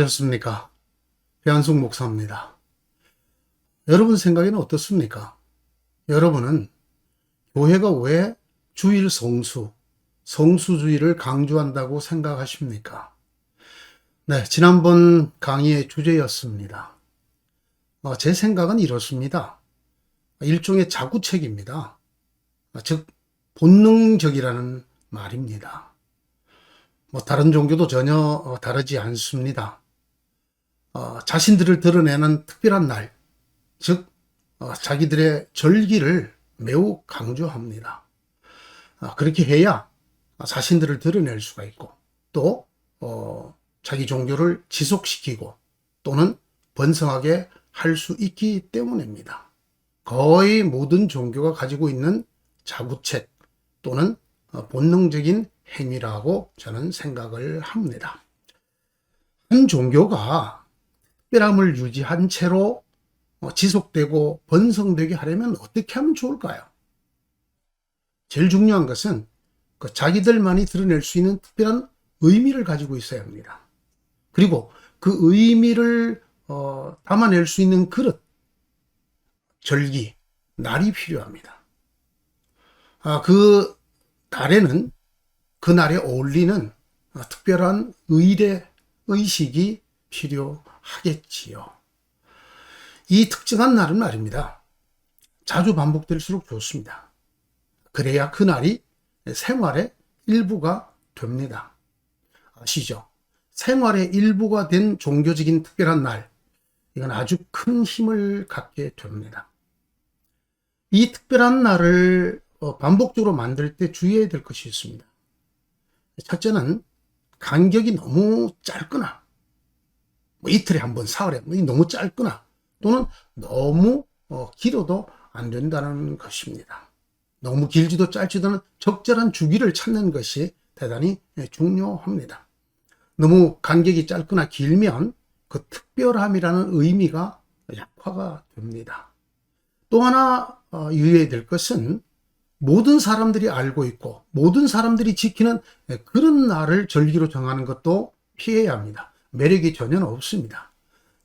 안녕하셨습니까? 배한숙 목사입니다. 여러분 생각에는 어떻습니까? 여러분은 교회가 왜 주일 성수주의를 강조한다고 생각하십니까? 네, 지난번 강의의 주제였습니다. 제 생각은 이렇습니다. 일종의 자구책입니다. 즉, 본능적이라는 말입니다. 다른 종교도 전혀 다르지 않습니다. 자신들을 드러내는 특별한 날, 즉 자기들의 절기를 매우 강조합니다. 그렇게 해야 자신들을 드러낼 수가 있고 또 자기 종교를 지속시키고 또는 번성하게 할 수 있기 때문입니다. 거의 모든 종교가 가지고 있는 자구책 또는 본능적인 행위라고 저는 생각을 합니다. 한 종교가 특별함을 유지한 채로 지속되고 번성되게 하려면 어떻게 하면 좋을까요? 제일 중요한 것은 자기들만이 드러낼 수 있는 특별한 의미를 가지고 있어야 합니다. 그리고 그 의미를 담아낼 수 있는 그릇, 절기, 날이 필요합니다. 그 날에는 그 날에 어울리는 특별한 의식이 필요하겠지요. 이 특정한 날은 말입니다. 자주 반복될수록 좋습니다. 그래야 그 날이 생활의 일부가 됩니다. 아시죠? 생활의 일부가 된 종교적인 특별한 날, 이건 아주 큰 힘을 갖게 됩니다. 이 특별한 날을 반복적으로 만들 때 주의해야 될 것이 있습니다. 첫째는 간격이 너무 짧거나 이틀에 한 번, 사흘에 한 번 너무 짧거나 또는 너무 길어도 안 된다는 것입니다. 너무 길지도 짧지도 않은 적절한 주기를 찾는 것이 대단히 중요합니다. 너무 간격이 짧거나 길면 그 특별함이라는 의미가 약화가 됩니다. 또 하나 유의해야 될 것은 모든 사람들이 알고 있고 모든 사람들이 지키는 그런 날을 절기로 정하는 것도 피해야 합니다. 매력이 전혀 없습니다.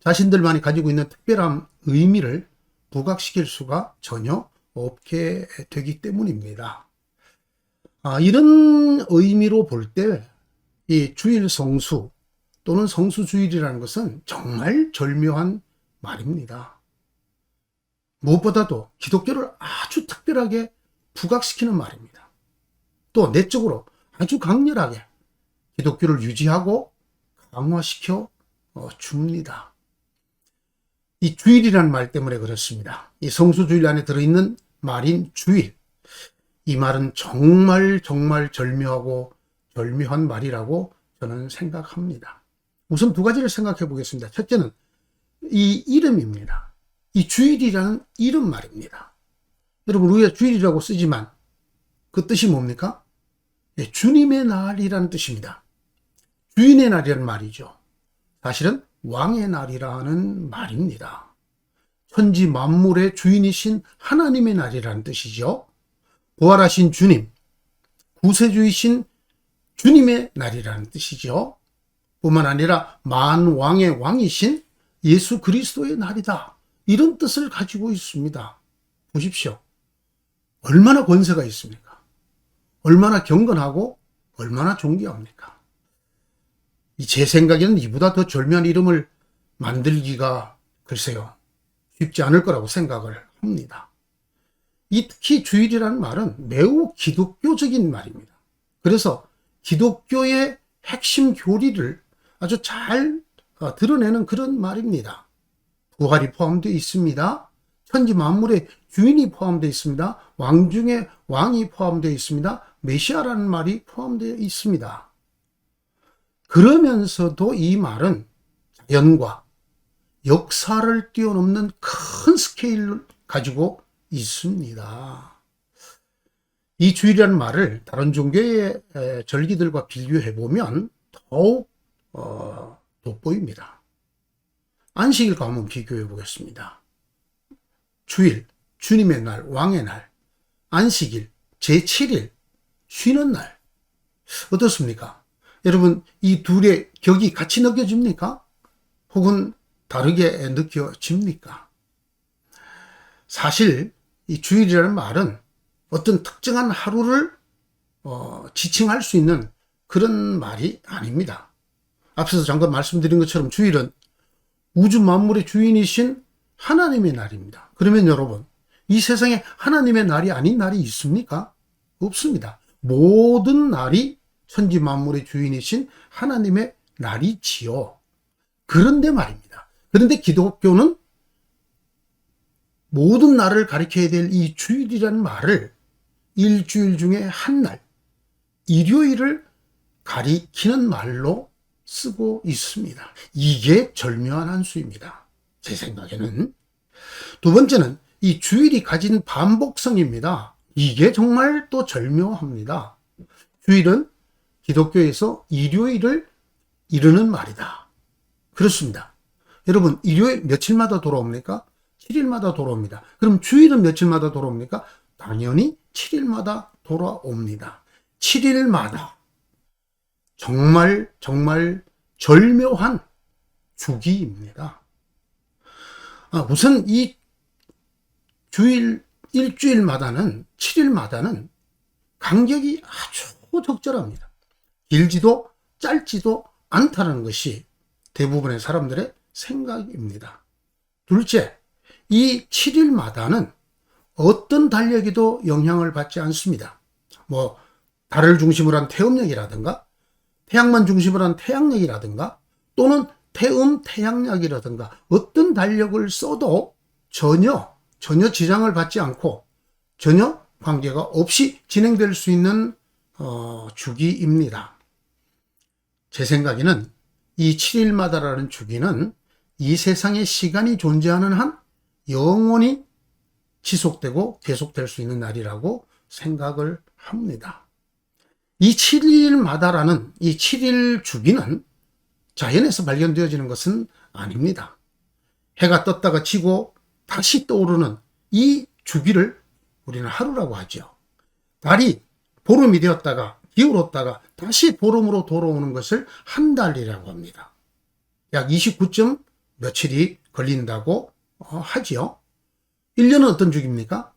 자신들만이 가지고 있는 특별한 의미를 부각시킬 수가 전혀 없게 되기 때문입니다. 이런 의미로 볼 때 이 주일 성수 또는 성수주일이라는 것은 정말 절묘한 말입니다. 무엇보다도 기독교를 아주 특별하게 부각시키는 말입니다. 또 내적으로 아주 강렬하게 기독교를 유지하고 강화시켜 줍니다. 이 주일이라는 말 때문에 그렇습니다. 이 성수주일 안에 들어있는 말인 주일, 이 말은 정말 절묘하고 절묘한 말이라고 저는 생각합니다. 우선 두 가지를 생각해 보겠습니다. 첫째는 이 이름입니다. 이 주일이라는 이름 말입니다. 여러분, 우리가 주일이라고 쓰지만 그 뜻이 뭡니까? 주님의 날이라는 뜻입니다. 주인의 날이라는 말이죠. 사실은 왕의 날이라는 말입니다. 천지 만물의 주인이신 하나님의 날이라는 뜻이죠. 부활하신 주님, 구세주이신 주님의 날이라는 뜻이죠. 뿐만 아니라 만왕의 왕이신 예수 그리스도의 날이다. 이런 뜻을 가지고 있습니다. 보십시오. 얼마나 권세가 있습니까? 얼마나 경건하고 얼마나 존귀합니까? 제 생각에는 이보다 더 절묘한 이름을 만들기가 글쎄요, 쉽지 않을 거라고 생각을 합니다. 특히 주일이라는 말은 매우 기독교적인 말입니다. 그래서 기독교의 핵심 교리를 아주 잘 드러내는 그런 말입니다. 부활이 포함되어 있습니다. 천지 만물의 주인이 포함되어 있습니다. 왕 중에 왕이 포함되어 있습니다. 메시아라는 말이 포함되어 있습니다. 그러면서도 이 말은 자연과 역사를 뛰어넘는 큰 스케일을 가지고 있습니다. 이 주일이라는 말을 다른 종교의 절기들과 비교해 보면 더욱 돋보입니다. 안식일과 한번 비교해 보겠습니다. 주일, 주님의 날, 왕의 날, 안식일, 제7일, 쉬는 날. 어떻습니까? 여러분, 이 둘의 격이 같이 느껴집니까? 혹은 다르게 느껴집니까? 사실 이 주일이라는 말은 어떤 특정한 하루를 지칭할 수 있는 그런 말이 아닙니다. 앞서서 잠깐 말씀드린 것처럼 주일은 우주 만물의 주인이신 하나님의 날입니다. 그러면 여러분, 이 세상에 하나님의 날이 아닌 날이 있습니까? 없습니다. 모든 날이 천지 만물의 주인이신 하나님의 날이지요. 그런데 말입니다. 그런데 기독교는 모든 날을 가리켜야 될 이 주일이라는 말을 일주일 중에 한 날, 일요일을 가리키는 말로 쓰고 있습니다. 이게 절묘한 한 수입니다. 제 생각에는. 두 번째는 이 주일이 가진 반복성입니다. 이게 정말 또 절묘합니다. 주일은 기독교에서 일요일을 이르는 말이다. 그렇습니다. 여러분, 일요일 며칠마다 돌아옵니까? 7일마다 돌아옵니다. 그럼 주일은 며칠마다 돌아옵니까? 당연히 7일마다 돌아옵니다. 7일마다 정말 절묘한 주기입니다. 우선 이 일주일마다는 7일마다는 간격이 아주 적절합니다. 길지도 짧지도 않다는 것이 대부분의 사람들의 생각입니다. 둘째, 이 7일마다는 어떤 달력에도 영향을 받지 않습니다. 달을 중심으로 한 태음력이라든가 태양만 중심으로 한 태양력이라든가 또는 태양력이라든가 어떤 달력을 써도 전혀 지장을 받지 않고 전혀 관계가 없이 진행될 수 있는 주기입니다. 제 생각에는 이 7일마다라는 주기는 이 세상에 시간이 존재하는 한 영원히 지속되고 계속될 수 있는 날이라고 생각을 합니다. 이 7일마다라는 이 7일 주기는 자연에서 발견되어지는 것은 아닙니다. 해가 떴다가 지고 다시 떠오르는 이 주기를 우리는 하루라고 하죠. 달이 보름이 되었다가 기울었다가 다시 보름으로 돌아오는 것을 한 달이라고 합니다. 약 29점 며칠이 걸린다고 하지요. 1년은 어떤 주기입니까?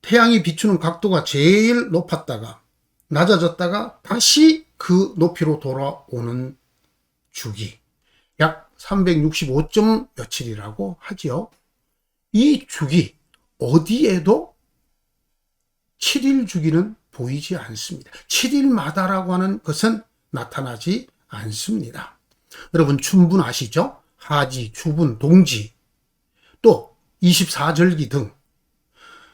태양이 비추는 각도가 제일 높았다가 낮아졌다가 다시 그 높이로 돌아오는 주기. 약 365점 며칠이라고 하지요. 이 주기 어디에도 7일 주기는 보이지 않습니다. 7일마다라고 하는 것은 나타나지 않습니다. 여러분 춘분 아시죠? 하지, 추분, 동지, 또 24절기 등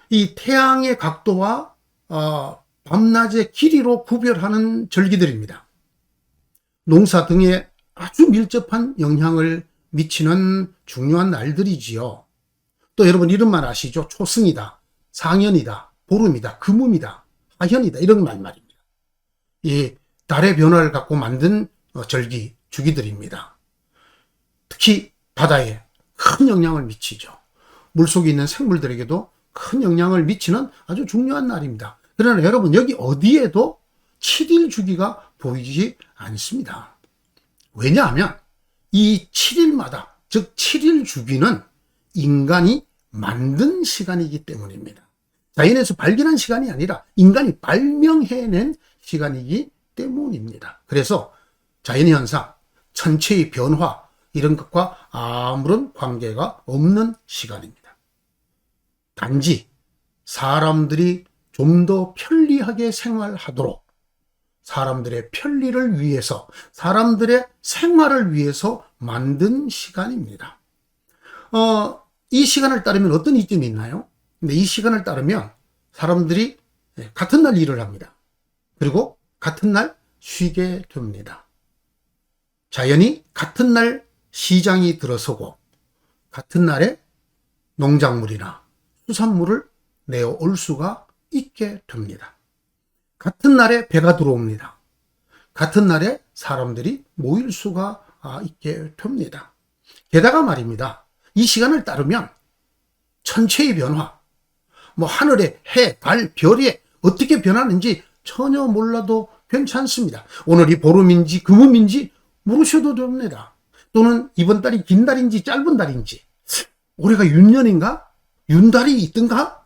이 태양의 각도와 밤낮의 길이로 구별하는 절기들입니다. 농사 등에 아주 밀접한 영향을 미치는 중요한 날들이지요. 또 여러분 이런 말 아시죠? 초승이다, 상현이다, 보름이다, 금음이다, 하현이다 이런 말입니다. 이 달의 변화를 갖고 만든 절기, 주기들입니다. 특히 바다에 큰 영향을 미치죠. 물속에 있는 생물들에게도 큰 영향을 미치는 아주 중요한 날입니다. 그러나 여러분 여기 어디에도 7일 주기가 보이지 않습니다. 왜냐하면 이 7일마다 즉 7일 주기는 인간이 만든 시간이기 때문입니다. 자연에서 발견한 시간이 아니라 인간이 발명해낸 시간이기 때문입니다. 그래서 자연현상, 천체의 변화 이런 것과 아무런 관계가 없는 시간입니다. 단지 사람들이 좀 더 편리하게 생활하도록 사람들의 편리를 위해서 사람들의 생활을 위해서 만든 시간입니다. 이 시간을 따르면 어떤 이점이 있나요? 근데 이 시간을 따르면 사람들이 같은 날 일을 합니다. 그리고 같은 날 쉬게 됩니다. 자연히 같은 날 시장이 들어서고 같은 날에 농작물이나 수산물을 내어올 수가 있게 됩니다. 같은 날에 배가 들어옵니다. 같은 날에 사람들이 모일 수가 있게 됩니다. 게다가 말입니다. 이 시간을 따르면 천체의 변화, 하늘의 해, 달, 별이 어떻게 변하는지 전혀 몰라도 괜찮습니다. 오늘이 보름인지 금음인지 모르셔도 됩니다. 또는 이번 달이 긴 달인지 짧은 달인지, 올해가 윤년인가? 윤달이 있던가?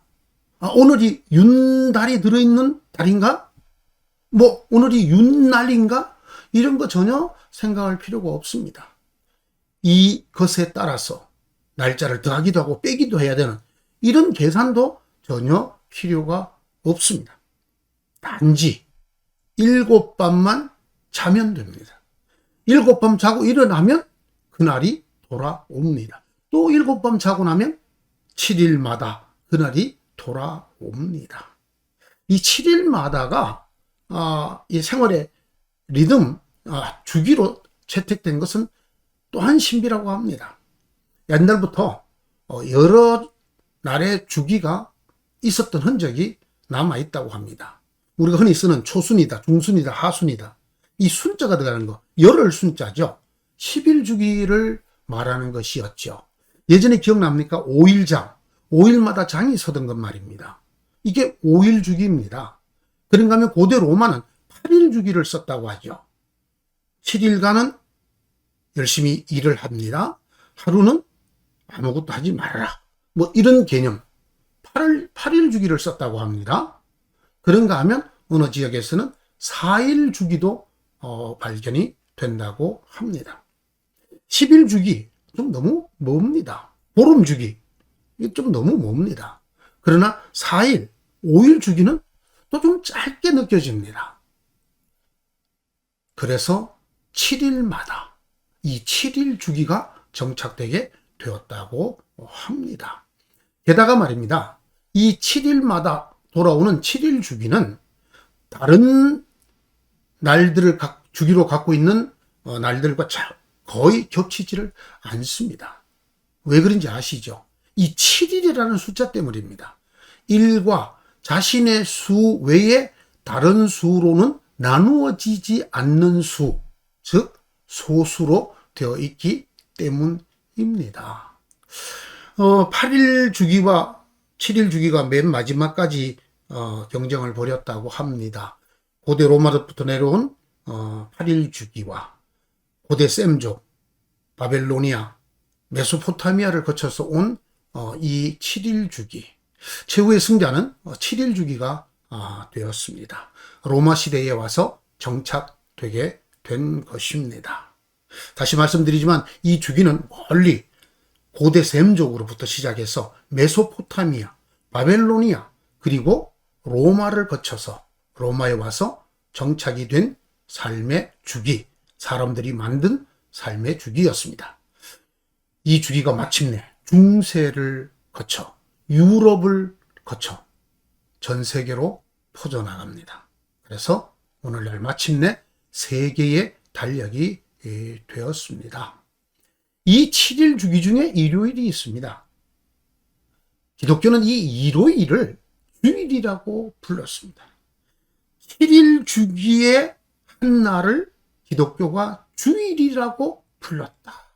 오늘이 윤달이 들어있는 달인가? 오늘이 윤날인가? 이런 거 전혀 생각할 필요가 없습니다. 이것에 따라서 날짜를 더하기도 하고 빼기도 해야 되는 이런 계산도 전혀 필요가 없습니다. 단지 7밤만 자면 됩니다. 7밤 자고 일어나면 그날이 돌아옵니다. 또 7밤 자고 나면 7일마다 그날이 돌아옵니다. 이 7일마다가 이 생활의 리듬, 주기로 채택된 것은 또한 신비라고 합니다. 옛날부터 여러 날의 주기가 있었던 흔적이 남아있다고 합니다. 우리가 흔히 쓰는 초순이다, 중순이다, 하순이다. 이 순자가 들어가는 거, 열흘 순자죠. 10일 주기를 말하는 것이었죠. 예전에 기억납니까? 5일장, 5일마다 장이 서던 것 말입니다. 이게 5일 주기입니다. 그런가 하면 고대 로마는 8일 주기를 썼다고 하죠. 7일간은 열심히 일을 합니다. 하루는 아무것도 하지 말아라. 이런 개념. 8일 주기를 썼다고 합니다. 그런가 하면 어느 지역에서는 4일 주기도 발견이 된다고 합니다. 10일 주기 좀 너무 멉니다. 보름 주기 좀 너무 멉니다. 그러나 4일, 5일 주기는 또 좀 짧게 느껴집니다. 그래서 7일마다 이 7일 주기가 정착되게 되었다고 합니다. 게다가 말입니다. 이 7일마다 돌아오는 7일 주기는 다른 날들을 주기로 갖고 있는 날들과 거의 겹치지를 않습니다. 왜 그런지 아시죠? 이 7일이라는 숫자 때문입니다. 1과 자신의 수 외에 다른 수로는 나누어지지 않는 수, 즉 소수로 되어 있기 때문입니다. 8일 주기와 7일 주기가 맨 마지막까지 경쟁을 벌였다고 합니다. 고대 로마로부터 내려온 8일 주기와 고대 셈족, 바벨로니아, 메소포타미아를 거쳐서 온 이 7일 주기, 최후의 승자는 7일 주기가 되었습니다. 로마 시대에 와서 정착되게 된 것입니다. 다시 말씀드리지만 이 주기는 멀리 고대 셈족으로부터 시작해서 메소포타미아, 바벨로니아, 그리고 로마를 거쳐서 로마에 와서 정착이 된 삶의 주기, 사람들이 만든 삶의 주기였습니다. 이 주기가 마침내 중세를 거쳐 유럽을 거쳐 전 세계로 퍼져나갑니다. 그래서 오늘날 마침내 세계의 달력이 되었습니다. 이 7일 주기 중에 일요일이 있습니다. 기독교는 이 일요일을 주일이라고 불렀습니다. 7일 주기의 한 날을 기독교가 주일이라고 불렀다.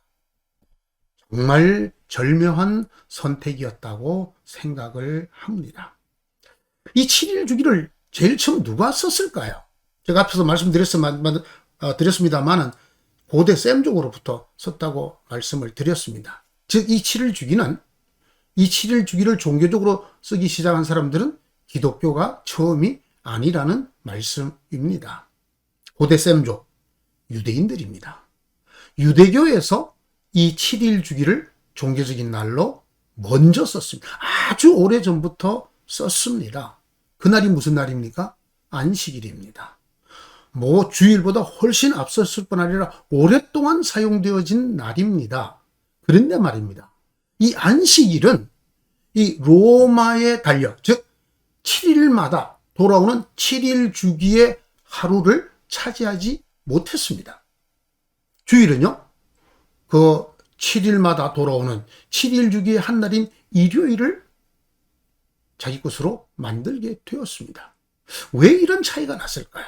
정말 절묘한 선택이었다고 생각을 합니다. 이 7일 주기를 제일 처음 누가 썼을까요? 제가 앞서서 말씀드렸습니다만은 고대 셈족으로부터 썼다고 말씀을 드렸습니다. 즉, 이 7일 주기는 이 7일 주기를 종교적으로 쓰기 시작한 사람들은 기독교가 처음이 아니라는 말씀입니다. 고대 셈족, 유대인들입니다. 유대교에서 이 7일 주기를 종교적인 날로 먼저 썼습니다. 아주 오래전부터 썼습니다. 그날이 무슨 날입니까? 안식일입니다. 주일보다 훨씬 앞섰을 뿐 아니라 오랫동안 사용되어진 날입니다. 그런데 말입니다. 이 안식일은 이 로마의 달력, 즉 7일마다 돌아오는 7일 주기의 하루를 차지하지 못했습니다. 주일은요, 그 7일마다 돌아오는 7일 주기의 한 날인 일요일을 자기 것으로 만들게 되었습니다. 왜 이런 차이가 났을까요?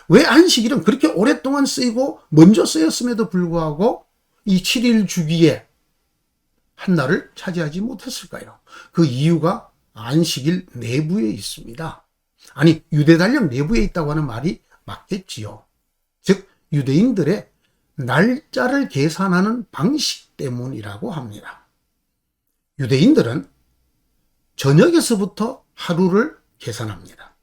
왜 안식일은 그렇게 오랫동안 쓰이고 먼저 쓰였음에도 불구하고 이 7일 주기의 한 날을 차지하지 못했을까요? 그 이유가 안식일 내부에 있습니다. 유대 달력 내부에 있다고 하는 말이 맞겠지요. 즉, 유대인들의 날짜를 계산하는 방식 때문이라고 합니다. 유대인들은 저녁에서부터 하루를 계산합니다.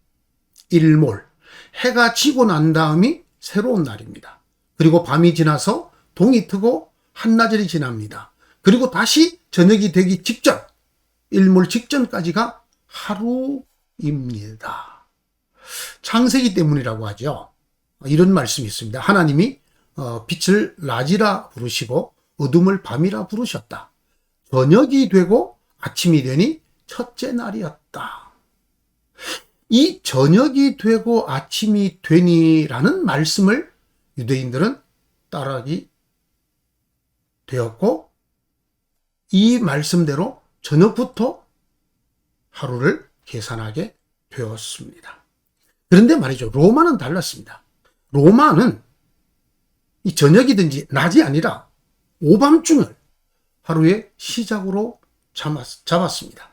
일몰, 해가 지고 난 다음이 새로운 날입니다. 그리고 밤이 지나서 동이 트고 한나절이 지납니다. 그리고 다시 저녁이 되기 직전, 일몰 직전까지가 하루입니다. 창세기 때문이라고 하죠. 이런 말씀이 있습니다. 하나님이 빛을 낮이라 부르시고 어둠을 밤이라 부르셨다. 저녁이 되고 아침이 되니 첫째 날이었다. 이 저녁이 되고 아침이 되니라는 말씀을 유대인들은 따르게 되었고, 이 말씀대로 저녁부터 하루를 계산하게 되었습니다. 그런데 말이죠, 로마는 달랐습니다. 로마는 이 저녁이든지 낮이 아니라 오밤중을 하루의 시작으로 잡았습니다.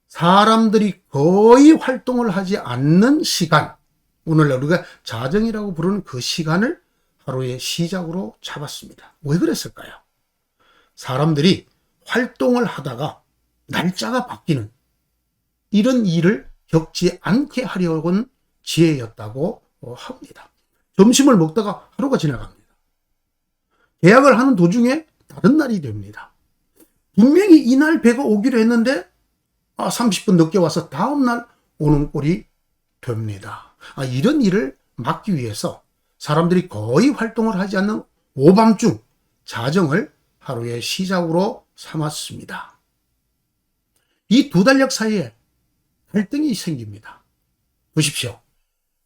사람들이 거의 활동을 하지 않는 시간, 오늘날 우리가 자정이라고 부르는 그 시간을 하루의 시작으로 잡았습니다. 왜 그랬을까요? 사람들이 활동을 하다가 날짜가 바뀌는 이런 일을 겪지 않게 하려는 지혜였다고 합니다. 점심을 먹다가 하루가 지나갑니다. 계약을 하는 도중에 다른 날이 됩니다. 분명히 이날 배가 오기로 했는데 30분 늦게 와서 다음날 오는 꼴이 됩니다. 이런 일을 막기 위해서 사람들이 거의 활동을 하지 않는 오밤중 자정을 하루의 시작으로 삼았습니다. 이 두 달력 사이에 갈등이 생깁니다. 보십시오.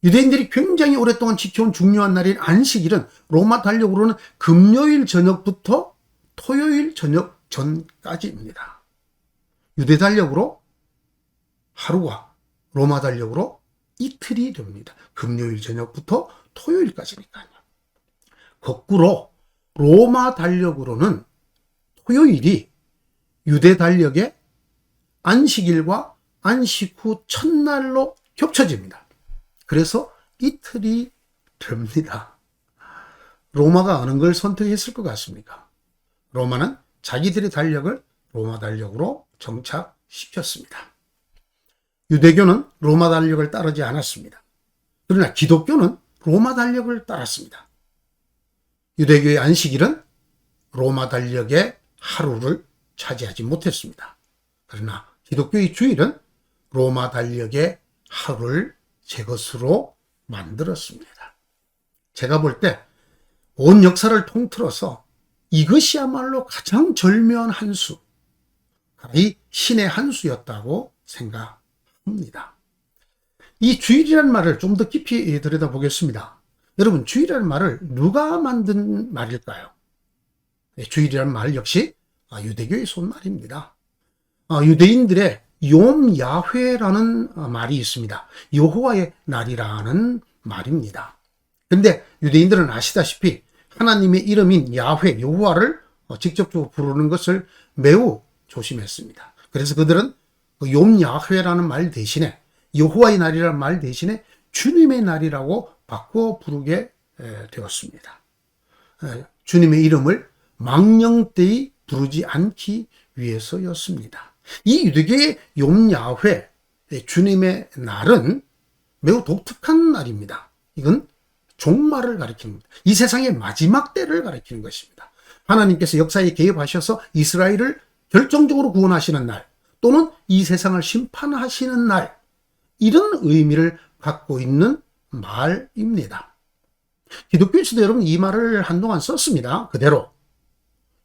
유대인들이 굉장히 오랫동안 지켜온 중요한 날인 안식일은 로마 달력으로는 금요일 저녁부터 토요일 저녁 전까지입니다. 유대 달력으로 하루가 로마 달력으로 이틀이 됩니다. 금요일 저녁부터 토요일까지니까요. 거꾸로 로마 달력으로는 토요일이 유대 달력의 안식일과 안식 후 첫날로 겹쳐집니다. 그래서 이틀이 됩니다. 로마가 어느 걸 선택했을 것 같습니까? 로마는 자기들의 달력을 로마 달력으로 정착시켰습니다. 유대교는 로마 달력을 따르지 않았습니다. 그러나 기독교는 로마 달력을 따랐습니다. 유대교의 안식일은 로마 달력의 하루를 차지하지 못했습니다. 그러나 기독교의 주일은 로마 달력의 하루를 제 것으로 만들었습니다. 제가 볼 때 온 역사를 통틀어서 이것이야말로 가장 절묘한 한 수, 이 신의 한 수였다고 생각합니다. 이 주일이라는 말을 좀 더 깊이 들여다보겠습니다. 여러분, 주일이라는 말을 누가 만든 말일까요? 주일이라는 말 역시 유대교의 손말입니다. 유대인들의 욤 야훼라는 말이 있습니다. 여호와의 날이라는 말입니다. 그런데 유대인들은 아시다시피 하나님의 이름인 야훼, 여호와를 직접적으로 부르는 것을 매우 조심했습니다. 그래서 그들은 욤 야훼라는 말 대신에 여호와의 날이라는 말 대신에 주님의 날이라고 바꿔 부르게 되었습니다. 주님의 이름을 망령되이 부르지 않기 위해서였습니다. 이 유대교의 욤 야훼, 주님의 날은 매우 독특한 날입니다. 이건 종말을 가리킵니다. 이 세상의 마지막 때를 가리키는 것입니다. 하나님께서 역사에 개입하셔서 이스라엘을 결정적으로 구원하시는 날, 또는 이 세상을 심판하시는 날, 이런 의미를 갖고 있는 말입니다. 기독교에서도 여러분 이 말을 한동안 썼습니다. 그대로.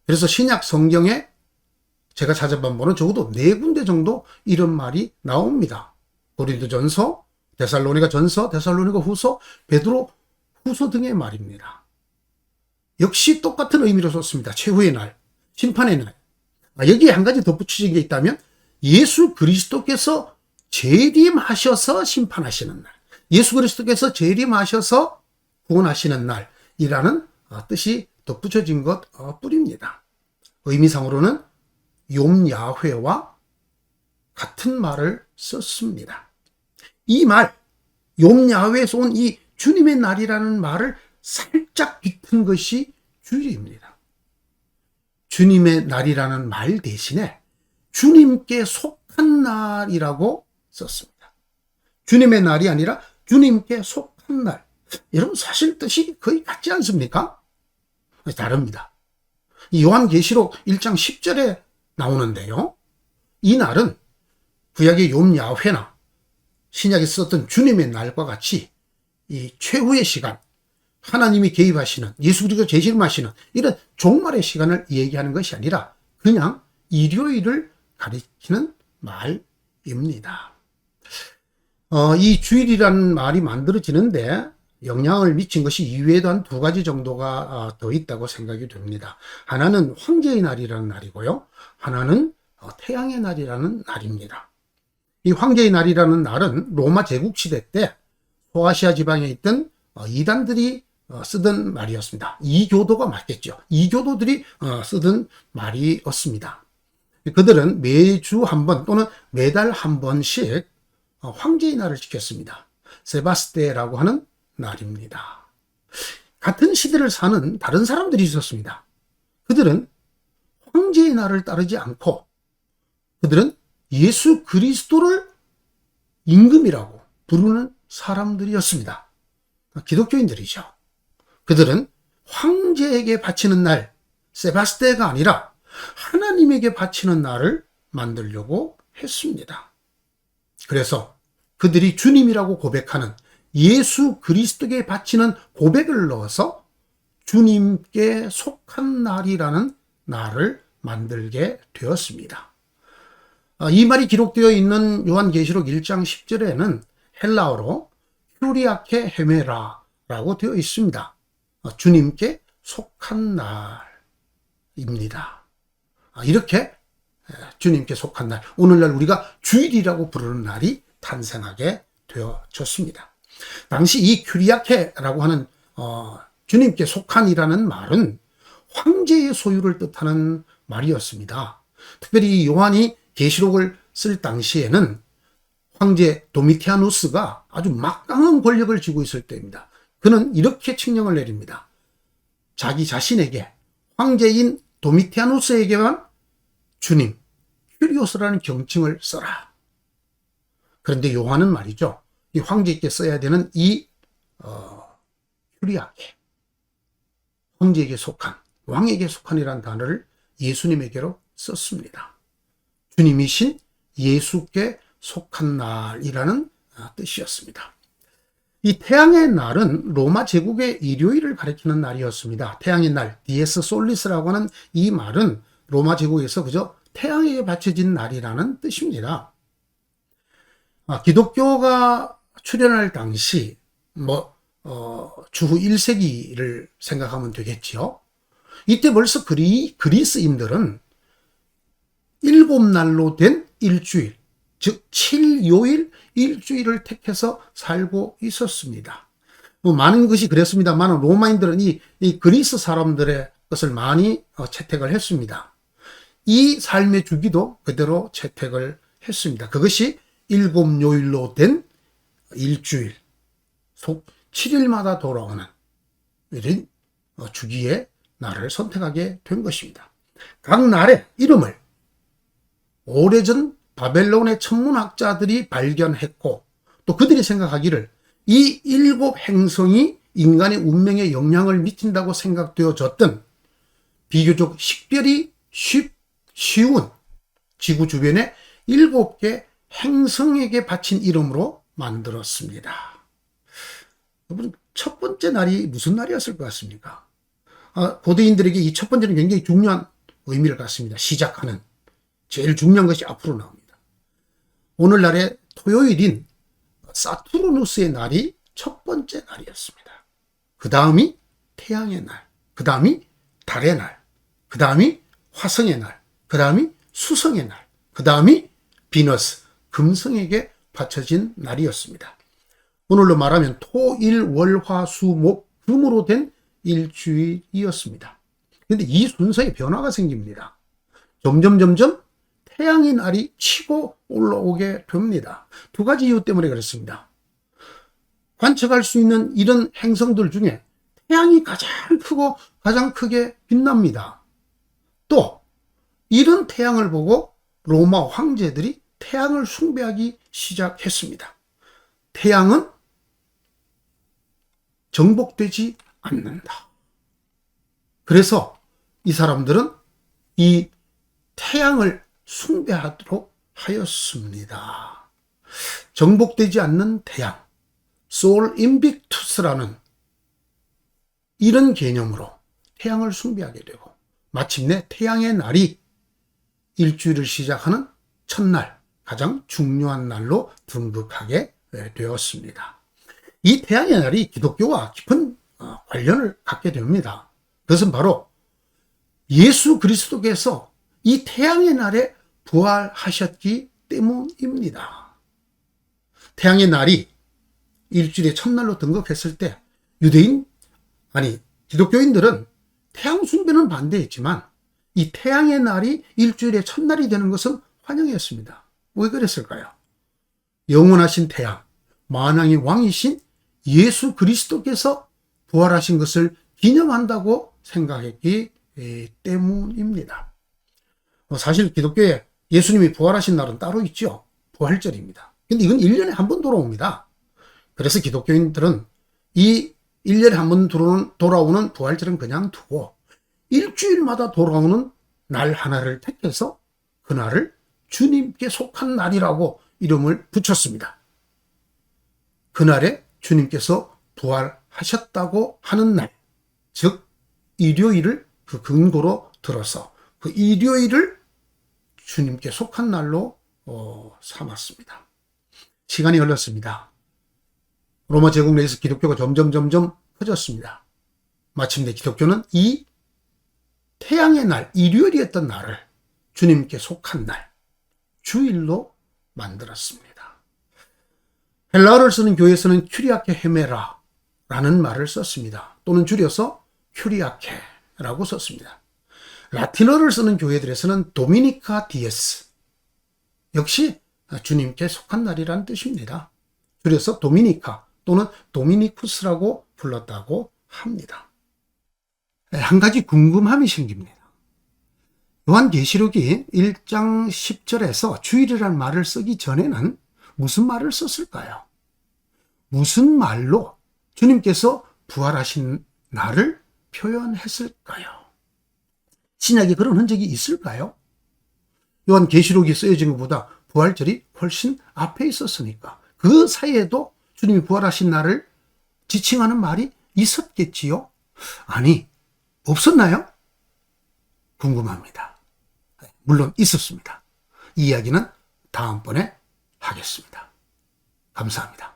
그래서 신약 성경에 제가 찾아본 바는 적어도 4군데 정도 이런 말이 나옵니다. 고린도전서, 데살로니가 전서, 데살로니가 후서, 베드로 후서 등의 말입니다. 역시 똑같은 의미로 썼습니다. 최후의 날, 심판의 날. 여기에 한 가지 덧붙여진 게 있다면 예수 그리스도께서 재림하셔서 심판하시는 날, 예수 그리스도께서 재림하셔서 구원하시는 날이라는 뜻이 덧붙여진 것 뿐입니다. 의미상으로는 욤 야훼와 같은 말을 썼습니다. 이 말, 욤 야훼에서 온 이 주님의 날이라는 말을 살짝 뒤튼 것이 주일입니다. 주님의 날이라는 말 대신에 주님께 속한 날이라고 썼습니다. 주님의 날이 아니라 주님께 속한 날. 여러분 사실 뜻이 거의 같지 않습니까? 다릅니다. 요한계시록 1장 10절에 나오는데요. 이 날은 구약의 욤 야훼나 신약에 썼던 주님의 날과 같이 이 최후의 시간, 하나님이 개입하시는, 예수 그리스도 재림하시는 이런 종말의 시간을 얘기하는 것이 아니라 그냥 일요일을 가리키는 말입니다. 이 주일이라는 말이 만들어지는데 영향을 미친 것이 이외에도 한 두 가지 정도가 더 있다고 생각이 됩니다. 하나는 황제의 날이라는 날이고요. 하나는 태양의 날이라는 날입니다. 이 황제의 날이라는 날은 로마 제국 시대 때 소아시아 지방에 있던 이단들이 쓰던 말이었습니다. 이교도가 맞겠죠. 이교도들이 쓰던 말이었습니다. 그들은 매주 한 번 또는 매달 한 번씩 황제의 날을 지켰습니다. 세바스테라고 하는 날입니다. 같은 시대를 사는 다른 사람들이 있었습니다. 그들은 황제의 날을 따르지 않고 그들은 예수 그리스도를 임금이라고 부르는 사람들이었습니다. 기독교인들이죠. 그들은 황제에게 바치는 날, 세바스테가 아니라 하나님에게 바치는 날을 만들려고 했습니다. 그래서 그들이 주님이라고 고백하는 예수 그리스도에게 바치는 고백을 넣어서 주님께 속한 날이라는 날을 만들게 되었습니다. 이 말이 기록되어 있는 요한계시록 1장 10절에는 헬라어로 휴리아케 헤메라라고 되어 있습니다. 주님께 속한 날입니다. 이렇게 주님께 속한 날, 오늘날 우리가 주일이라고 부르는 날이 탄생하게 되어졌습니다. 당시 이 큐리아케라고 하는 주님께 속한이라는 말은 황제의 소유를 뜻하는 말이었습니다. 특별히 요한이 계시록을 쓸 당시에는 황제 도미티아누스가 아주 막강한 권력을 쥐고 있을 때입니다. 그는 이렇게 칙령을 내립니다. 자기 자신에게, 황제인 도미티아누스에게만 주님, 큐리오스라는 경칭을 써라. 그런데 요한은 말이죠. 이 황제에게 써야 되는 이 큐리아케, 황제에게 속한, 왕에게 속한이라는 단어를 예수님에게로 썼습니다. 주님이신 예수께 속한 날이라는 뜻이었습니다. 이 태양의 날은 로마 제국의 일요일을 가리키는 날이었습니다. 태양의 날, 디에스 솔리스라고 하는 이 말은 로마 제국에서 그저 태양에게 바쳐진 날이라는 뜻입니다. 기독교가 출현할 당시 주후 1세기를 생각하면 되겠죠. 이때 벌써 그리스인들은 7날로 된 일주일, 즉 7요일 일주일을 택해서 살고 있었습니다. 많은 것이 그랬습니다만 로마인들은 이 그리스 사람들의 것을 많이 채택을 했습니다. 이 삶의 주기도 그대로 채택을 했습니다. 그것이 7요일로 된 일주일, 속 7일마다 돌아오는 이런 주기의 날을 선택하게 된 것입니다. 각 날의 이름을 오래전 바벨론의 천문학자들이 발견했고 또 그들이 생각하기를 이 7 행성이 인간의 운명에 영향을 미친다고 생각되어졌던 비교적 식별이 쉬운 지구 주변의 7개 행성에게 바친 이름으로 만들었습니다. 여러분, 첫 번째 날이 무슨 날이었을 것 같습니까? 고대인들에게 이 첫 번째는 굉장히 중요한 의미를 갖습니다. 시작하는. 제일 중요한 것이 앞으로 나옵니다. 오늘날의 토요일인 사투르누스의 날이 첫 번째 날이었습니다. 그 다음이 태양의 날, 그 다음이 달의 날, 그 다음이 화성의 날, 그 다음이 수성의 날, 그 다음이 비너스, 금성에게 바쳐진 날이었습니다. 오늘로 말하면 토, 일, 월, 화, 수, 목, 금으로 된 일주일이었습니다. 그런데 이 순서에 변화가 생깁니다. 점점 태양의 날이 치고 올라오게 됩니다. 두 가지 이유 때문에 그렇습니다. 관측할 수 있는 이런 행성들 중에 태양이 가장 크고 가장 크게 빛납니다. 또 이런 태양을 보고 로마 황제들이 태양을 숭배하기 시작했습니다. 태양은 정복되지 않는다. 그래서 이 사람들은 이 태양을 숭배하도록 하였습니다. 정복되지 않는 태양, 솔 인빅투스라는 이런 개념으로 태양을 숭배하게 되고 마침내 태양의 날이 일주일을 시작하는 첫날, 가장 중요한 날로 등극하게 되었습니다. 이 태양의 날이 기독교와 깊은 관련을 갖게 됩니다. 그것은 바로 예수 그리스도께서 이 태양의 날에 부활하셨기 때문입니다. 태양의 날이 일주일의 첫날로 등극했을 때 기독교인들은 태양 숭배는 반대했지만 이 태양의 날이 일주일의 첫날이 되는 것은 환영했습니다. 왜 그랬을까요? 영원하신 태양, 만왕의 왕이신 예수 그리스도께서 부활하신 것을 기념한다고 생각했기 때문입니다. 사실 기독교에 예수님이 부활하신 날은 따로 있죠. 부활절입니다. 근데 이건 1년에 한 번 돌아옵니다. 그래서 기독교인들은 이 1년에 한 번 돌아오는 부활절은 그냥 두고 일주일마다 돌아오는 날 하나를 택해서 그날을 주님께 속한 날이라고 이름을 붙였습니다. 그날에 주님께서 부활하셨다고 하는 날, 즉 일요일을 그 근거로 들어서 그 일요일을 주님께 속한 날로 삼았습니다. 시간이 흘렀습니다. 로마 제국 내에서 기독교가 점점 커졌습니다. 마침내 기독교는 이 태양의 날, 일요일이었던 날을 주님께 속한 날, 주일로 만들었습니다. 헬라어를 쓰는 교회에서는 큐리아케 헤메라라는 말을 썼습니다. 또는 줄여서 큐리아케라고 썼습니다. 라틴어를 쓰는 교회들에서는 도미니카 디에스, 역시 주님께 속한 날이라는 뜻입니다. 줄여서 도미니카 또는 도미니쿠스라고 불렀다고 합니다. 한 가지 궁금함이 생깁니다. 요한계시록이 1장 10절에서 주일이라는 말을 쓰기 전에는 무슨 말을 썼을까요? 무슨 말로 주님께서 부활하신 날을 표현했을까요? 신약에 그런 흔적이 있을까요? 요한계시록이 쓰여진 것보다 부활절이 훨씬 앞에 있었으니까 그 사이에도 주님이 부활하신 날을 지칭하는 말이 있었겠지요? 아니, 없었나요? 궁금합니다. 물론 있었습니다. 이 이야기는 다음번에 하겠습니다. 감사합니다.